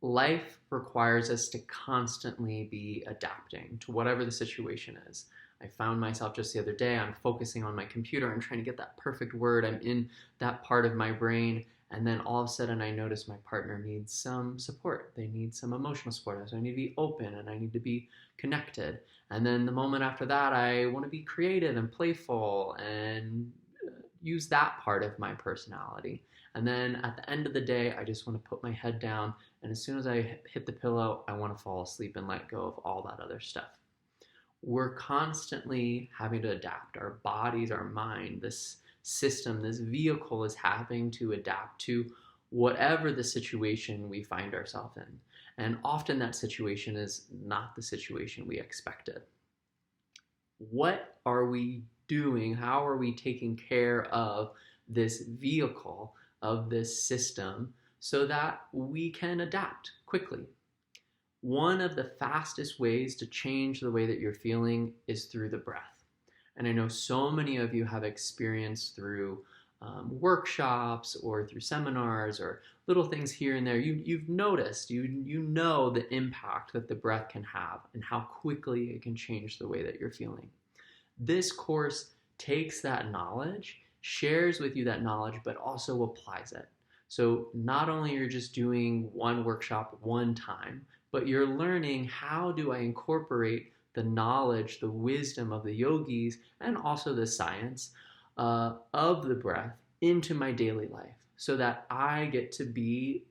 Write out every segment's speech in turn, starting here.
Life requires us to constantly be adapting to whatever the situation is. I found myself just the other day, I'm focusing on my computer, I'm trying to get that perfect word, I'm in that part of my brain, and then all of a sudden I notice my partner needs some support. They need some emotional support. So I need to be open and I need to be connected. And then the moment after that, I want to be creative and playful and use that part of my personality. And then at the end of the day, I just want to put my head down. And as soon as I hit the pillow, I want to fall asleep and let go of all that other stuff. We're constantly having to adapt. Our bodies, our mind, this system, this vehicle is having to adapt to whatever the situation we find ourselves in. And often that situation is not the situation we expected. What are we doing? How are we taking care of this vehicle, of this system, so that we can adapt quickly? One of the fastest ways to change the way that you're feeling is through the breath. And I know so many of you have experienced through workshops or through seminars or little things here and there. You've noticed, you know the impact that the breath can have and how quickly it can change the way that you're feeling. This course takes that knowledge, shares with you that knowledge, but also applies it. So not only you're just doing one workshop one time, but you're learning how do I incorporate the knowledge, the wisdom of the yogis, and also the science of the breath into my daily life so that I get to be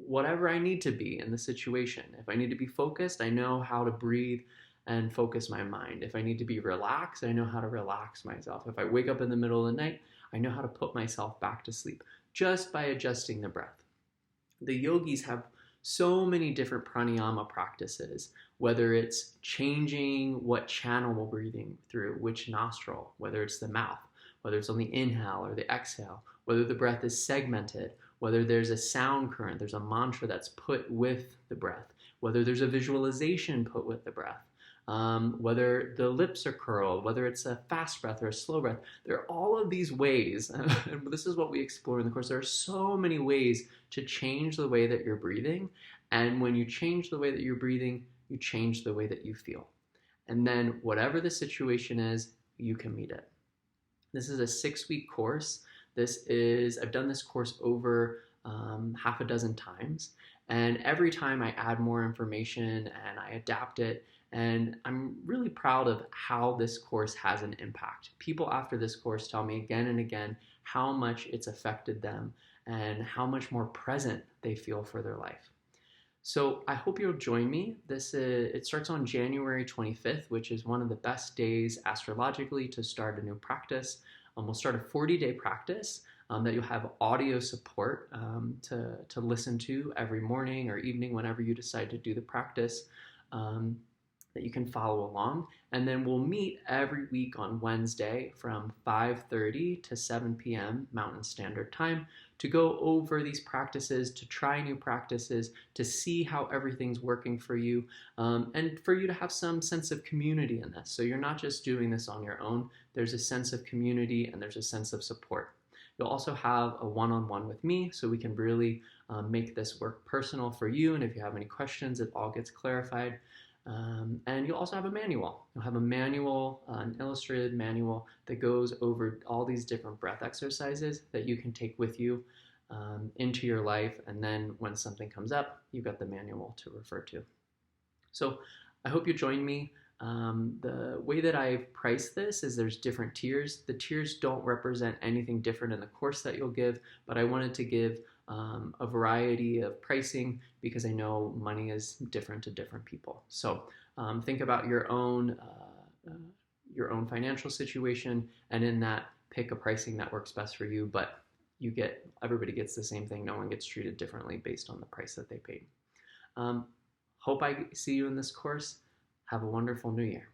whatever I need to be in the situation. If I need to be focused, I know how to breathe and focus my mind. If I need to be relaxed, I know how to relax myself. If I wake up in the middle of the night, I know how to put myself back to sleep just by adjusting the breath. The yogis have so many different pranayama practices, whether it's changing what channel we're breathing through, which nostril, whether it's the mouth, whether it's on the inhale or the exhale, whether the breath is segmented, whether there's a sound current, there's a mantra that's put with the breath, whether there's a visualization put with the breath, whether the lips are curled, whether it's a fast breath or a slow breath. There are all of these ways, and this is what we explore in the course. There are so many ways to change the way that you're breathing, and when you change the way that you're breathing, you change the way that you feel. And then whatever the situation is, you can meet it. This is a 6-week course. I've done this course over half a dozen times, and every time I add more information and I adapt it. And I'm really proud of how this course has an impact. People after this course tell me again and again how much it's affected them and how much more present they feel for their life. So I hope you'll join me. It starts on January 25th, which is one of the best days astrologically to start a new practice. We'll start a 40-day practice that you'll have audio support to listen to every morning or evening whenever you decide to do the practice. That you can follow along. And then we'll meet every week on Wednesday from 5:30 to 7 p.m. Mountain Standard Time to go over these practices, to try new practices, to see how everything's working for you, and for you to have some sense of community in this. So you're not just doing this on your own. There's a sense of community and there's a sense of support. You'll also have a one-on-one with me so we can really make this work personal for you. And if you have any questions, it all gets clarified. And you'll also have a manual. You'll have a manual, an illustrated manual that goes over all these different breath exercises that you can take with you into your life. And then when something comes up, you've got the manual to refer to. So I hope you join me. The way that I've priced this is there's different tiers. The tiers don't represent anything different in the course that you'll give, but I wanted to give a variety of pricing because I know money is different to different people. So think about your own financial situation, and in that, pick a pricing that works best for you. But everybody gets the same thing. No one gets treated differently based on the price that they paid. Hope I see you in this course. Have a wonderful new year.